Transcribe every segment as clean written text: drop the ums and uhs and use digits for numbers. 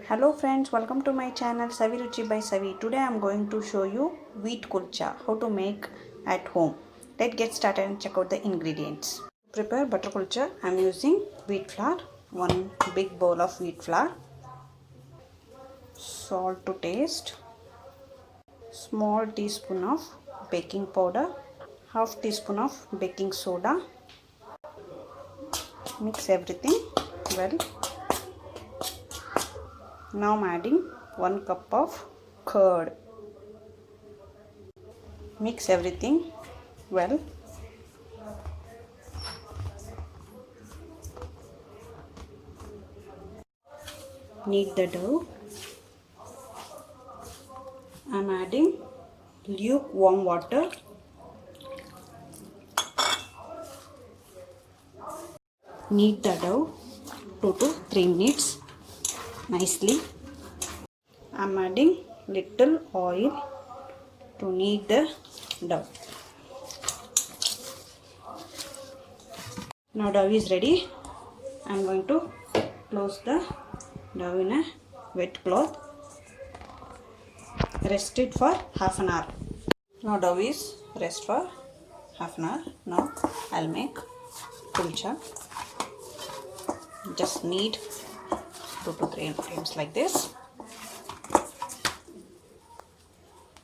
Hello friends, welcome to my channel Savi Ruchi by Savi. Today I am going to show you wheat kulcha, how to make at home. Let's get started and check out the ingredients. To prepare butter kulcha, I am using wheat flour, 1 big bowl of wheat flour, salt to taste, small teaspoon of baking powder, half teaspoon of baking soda. Mix everything well. Now I am adding 1 cup of curd. Mix everything well. Knead the dough. I am adding lukewarm water. Knead the dough 2 to 3 minutes nicely. I am adding little oil to knead the dough. Now dough is ready. I am going to close the dough in a wet cloth. Rest it for half an hour. Now dough is rest for half an hour. Now I'll make kulcha. Just knead 2 to 3 times like this.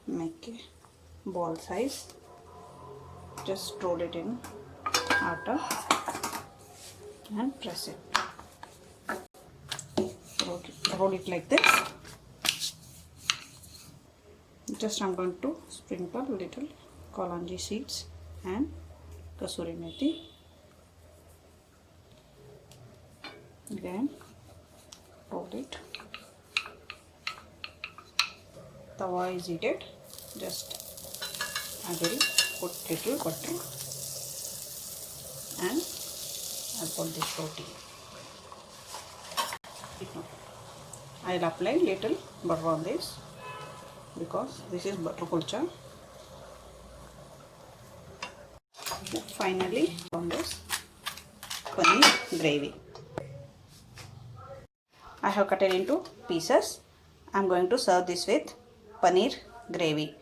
Make a ball size. Just roll it in atta and press it. Roll it like this. Just I'm going to sprinkle little kolonji seeds and kasuri methi. Then roll it. Tawa is heated. Just I will put little butter and I'll put this roti. I'll apply little butter on this because this is butter kulcha. Finally on this paneer gravy. I have cut it into pieces. I am going to serve this with paneer gravy.